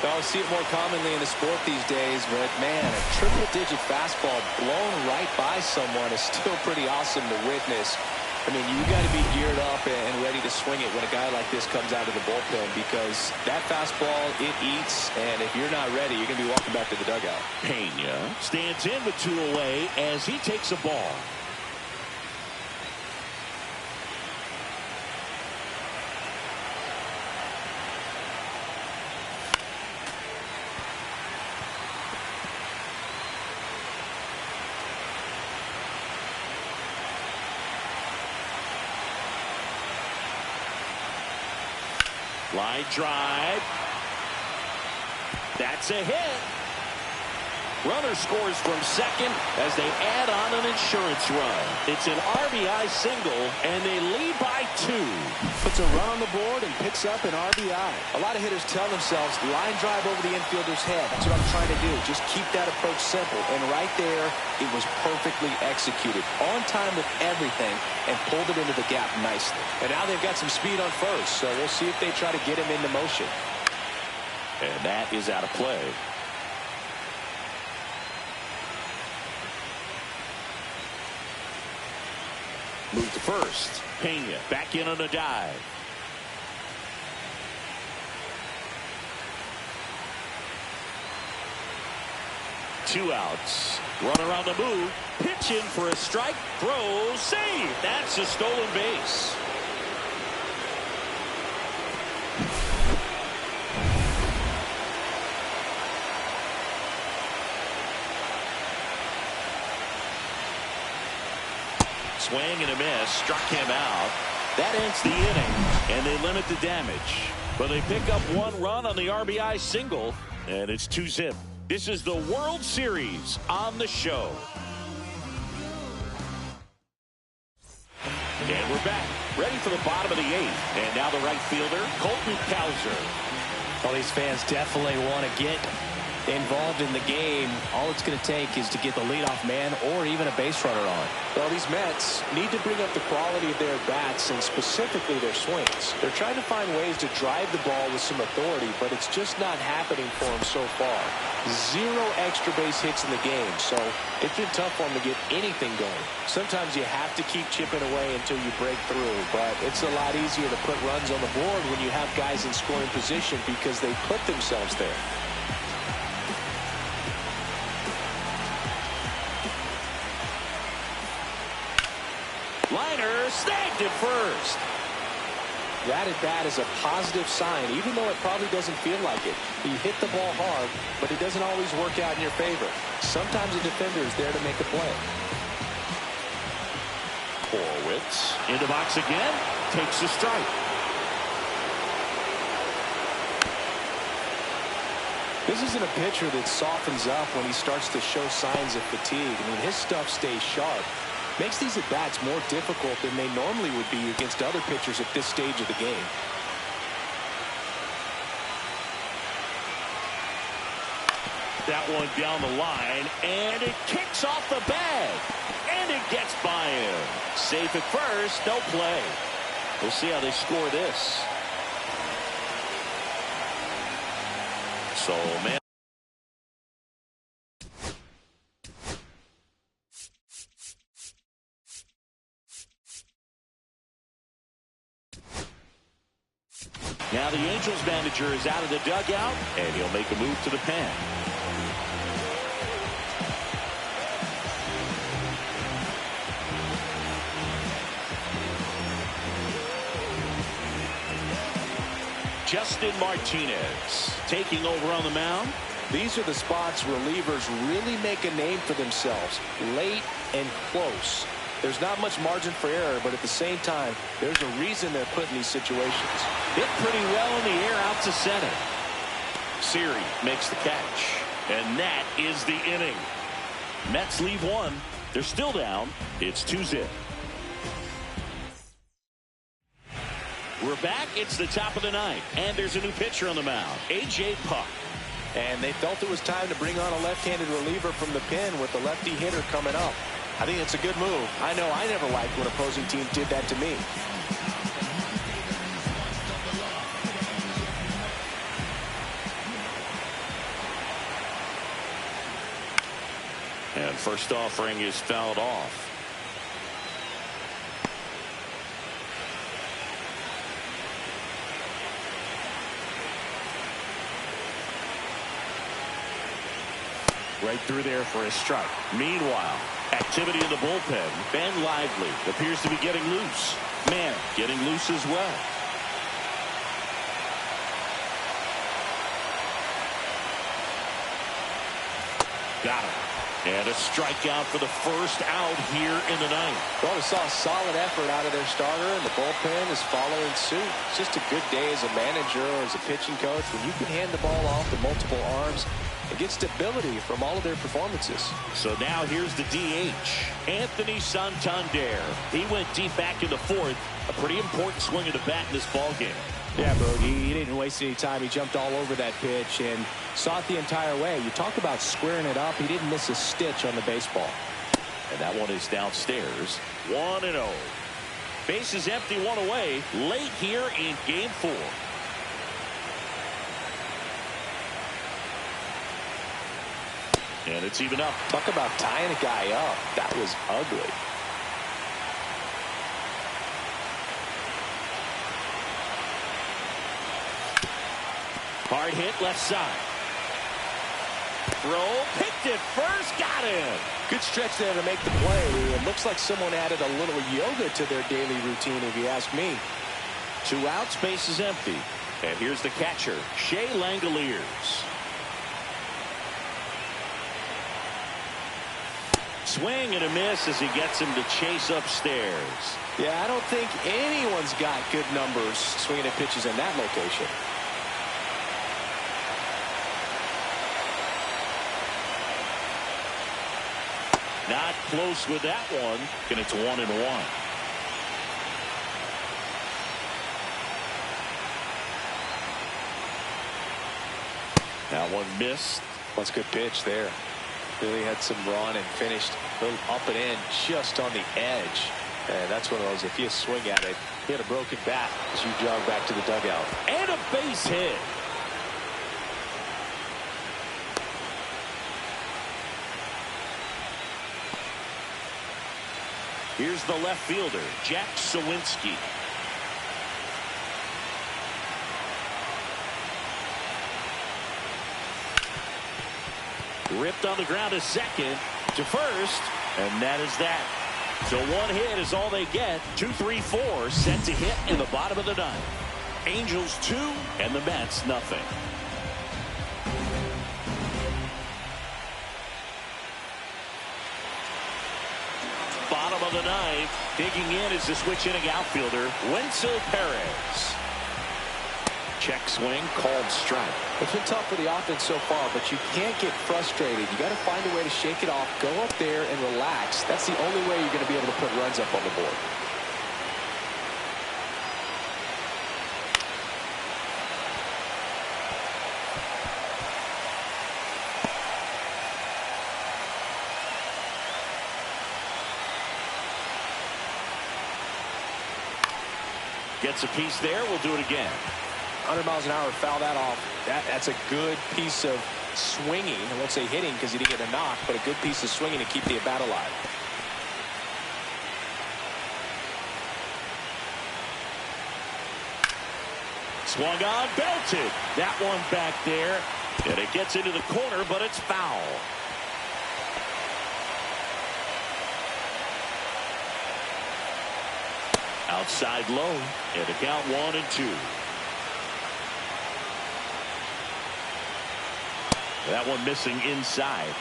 I see it more commonly in the sport these days, but man, a triple-digit fastball blown right by someone is still pretty awesome to witness. I mean, you got to be geared up and ready to swing it when a guy like this comes out of the bullpen, because that fastball, it eats, and if you're not ready, you're going to be walking back to the dugout. Pena stands in with 2 away as he takes a ball. Line drive. That's a hit. Runner scores from second as they add on an insurance run. It's an RBI single, and they lead by 2. Puts a run on the board and picks up an RBI. A lot of hitters tell themselves, line drive over the infielder's head. That's what I'm trying to do. Just keep that approach simple. And right there, it was perfectly executed. On time with everything, and pulled it into the gap nicely. And now they've got some speed on first, so we'll see if they try to get him into motion. And that is out of play. Move to first. Pena back in on a dive. Two outs. Runner on the move. Pitch in for a strike. Throw. Save. That's a stolen base. Swing and a miss, struck him out. That ends the inning, and they limit the damage. But they pick up 1 run on the RBI single, and it's 2-zip. This is the World Series on the show. And we're back, ready for the bottom of the 8th. And now the right fielder, Colton Cowser. Well, these fans definitely want to get involved in the game. All it's going to take is to get the leadoff man or even a base runner on. Well, these Mets need to bring up the quality of their bats and specifically their swings. They're trying to find ways to drive the ball with some authority, but it's just not happening for them so far. 0 extra base hits in the game, so it's been tough for them to get anything going. Sometimes you have to keep chipping away until you break through, but it's a lot easier to put runs on the board when you have guys in scoring position because they put themselves there. Liner snagged at first. That at bat is a positive sign, even though it probably doesn't feel like it. You hit the ball hard, but it doesn't always work out in your favor. Sometimes a defender is there to make a play. Horwitz in the box again, takes a strike. This isn't a pitcher that softens up when he starts to show signs of fatigue. I mean, his stuff stays sharp. Makes these at-bats more difficult than they normally would be against other pitchers at this stage of the game. That one down the line, and it kicks off the bag. And it gets by him. Safe at first, no play. We'll see how they score this. So, man. Now the Angels manager is out of the dugout, and he'll make a move to the pen. Justin Martinez taking over on the mound. These are the spots relievers really make a name for themselves, late and close. There's not much margin for error, but at the same time, there's a reason they're put in these situations. Hit pretty well in the air out to center. Siri makes the catch, and that is the inning. Mets leave one. They're still down. It's 2-0. We're back. It's the top of the ninth, and there's a new pitcher on the mound, A.J. Puck. And they felt it was time to bring on a left-handed reliever from the pen with the lefty hitter coming up. I think it's a good move. I know I never liked when opposing teams did that to me. And first offering is fouled off. Right through there for a strike. Meanwhile, activity in the bullpen. Ben Lively appears to be getting loose. Man getting loose as well. Got him. And a strikeout for the first out here in the ninth. Well, we saw a solid effort out of their starter, and the bullpen is following suit. It's just a good day as a manager or as a pitching coach when you can hand the ball off to multiple arms and get stability from all of their performances. So now here's the DH, Anthony Santander. He went deep back in the fourth. A pretty important swing of the bat in this ball game. Yeah, Bogey, he didn't waste any time. He jumped all over that pitch and saw it the entire way. You talk about squaring it up. He didn't miss a stitch on the baseball. And that one is downstairs. 1-0. Bases empty, one away. Late here in game 4. And it's even up. Talk about tying a guy up. That was ugly. Hard hit left side. Throw, picked it first, got him. Good stretch there to make the play. It looks like someone added a little yoga to their daily routine, if you ask me. 2 outs, base is empty. And here's the catcher, Shea Langoliers. Swing and a miss as he gets him to chase upstairs. Yeah, I don't think anyone's got good numbers swinging at pitches in that location. Not close with that one, and it's 1-1. That one missed. That's a good pitch there. Really had some run and finished a little up and in just on the edge. And that's one of those, if you swing at it, you had a broken bat as you jog back to the dugout. And a base hit. Here's the left fielder, Jack Sawinski. Ripped on the ground to second, to first, and that is that. So one hit is all they get. 2-3-4 set to hit in the bottom of the ninth. Angels 2 and the Mets nothing. Bottom of the ninth, digging in is the switch hitting outfielder, Wenzel Perez. Check swing, called strike. It's been tough for the offense so far, but you can't get frustrated. You got to find a way to shake it off, go up there and relax. That's the only way you're going to be able to put runs up on the board. Gets a piece there. We'll do it again. 100 miles an hour, foul that off. That's a good piece of swinging. I won't say hitting because he didn't get a knock, but a good piece of swinging to keep the at bat alive. Swung on, belted. That one back there. And it gets into the corner, but it's foul. Outside low. And a count 1-2. That one missing inside.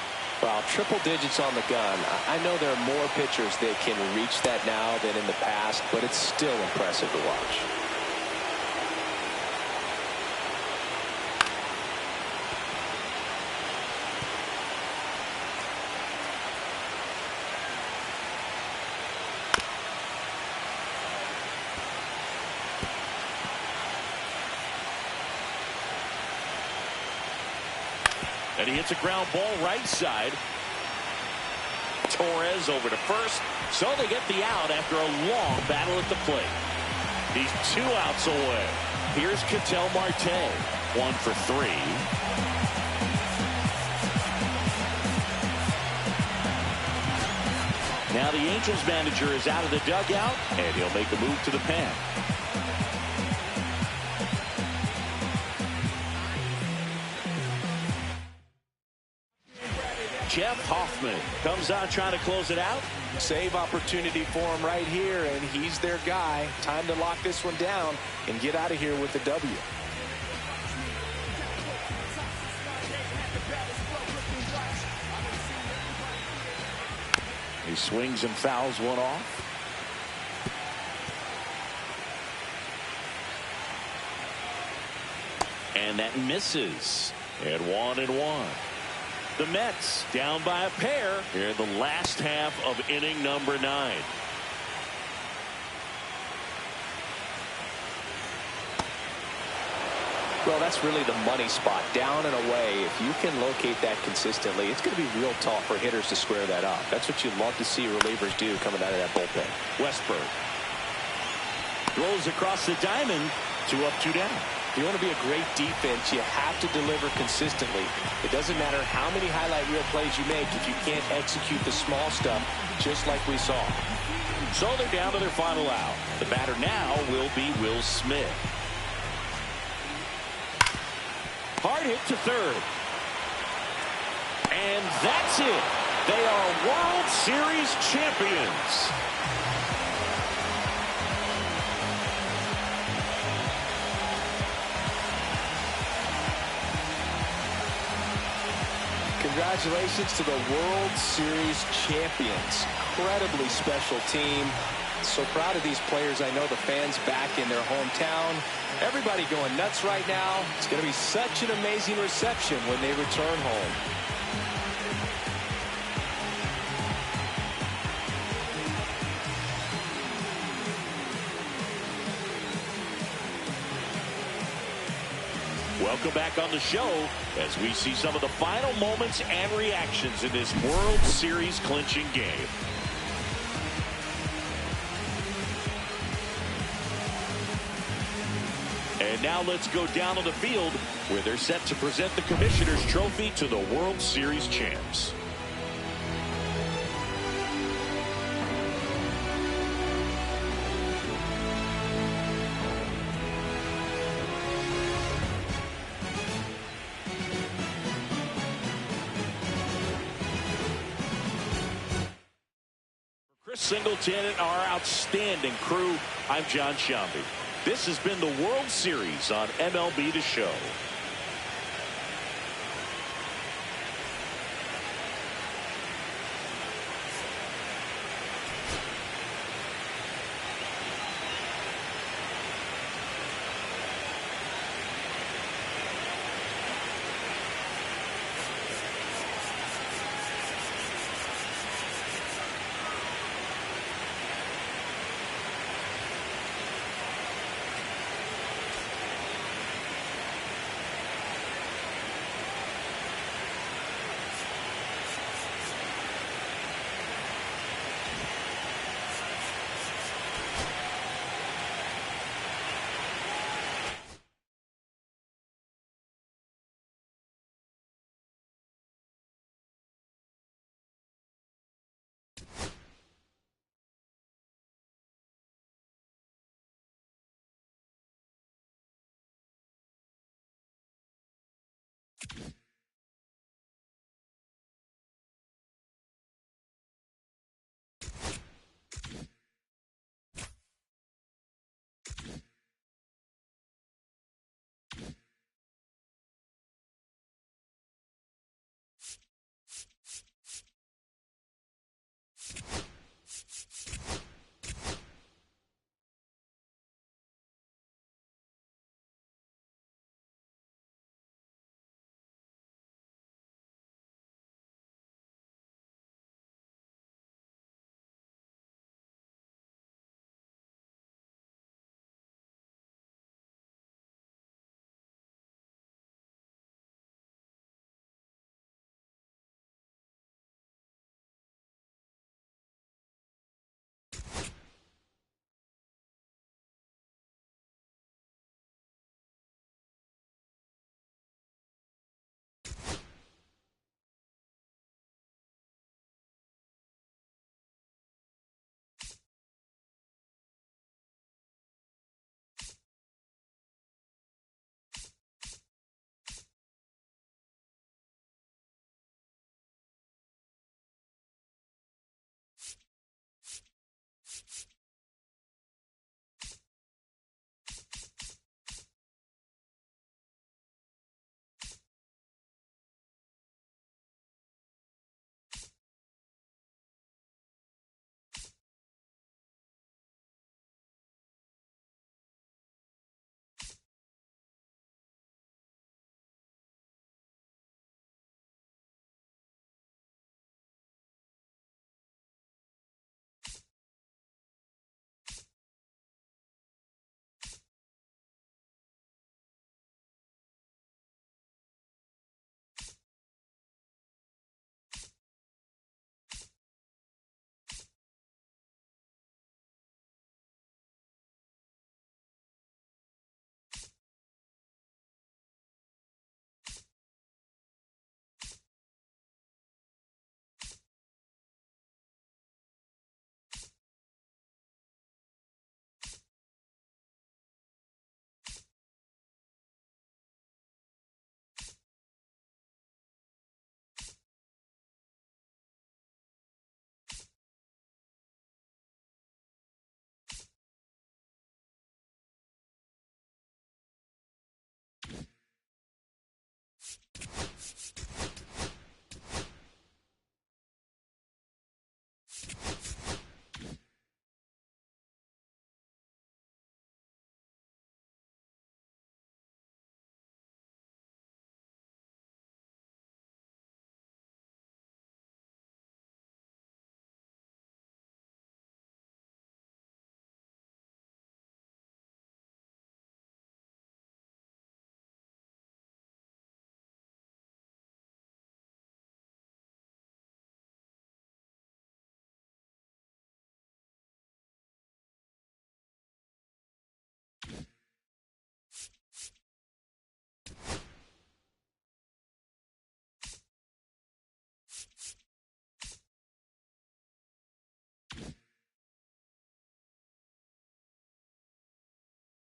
Well, triple digits on the gun. I know there are more pitchers that can reach that now than in the past, but it's still impressive to watch. And he hits a ground ball right side. Torres over to first. So they get the out after a long battle at the plate. He's 2 outs away. Here's Ketel Marte. 1 for 3. Now the Angels manager is out of the dugout, and he'll make a move to the pen. Jeff Hoffman comes on trying to close it out. Save opportunity for him right here, and he's their guy. Time to lock this one down and get out of here with the W. He swings and fouls one off. And that misses. And 1-1. The Mets down by a pair here in the last half of inning number 9. Well, that's really the money spot, down and away. If you can locate that consistently, it's going to be real tough for hitters to square that up. That's what you love to see relievers do coming out of that bullpen. Westberg throws across the diamond. 2 up, 2 down. If you want to be a great defense, you have to deliver consistently. It doesn't matter how many highlight reel plays you make if you can't execute the small stuff, just like we saw. So they're down to their final out. The batter now will be Will Smith. Hard hit to third. And that's it. They are World Series champions. Congratulations to the World Series champions. Incredibly special team. So proud of these players. I know the fans back in their hometown. Everybody going nuts right now. It's going to be such an amazing reception when they return home. Welcome back on the show as we see some of the final moments and reactions in this World Series clinching game. And now let's go down on the field where they're set to present the Commissioner's Trophy to the World Series champs. Chris Singleton and our outstanding crew, I'm John Shambi. This has been the World Series on MLB The Show.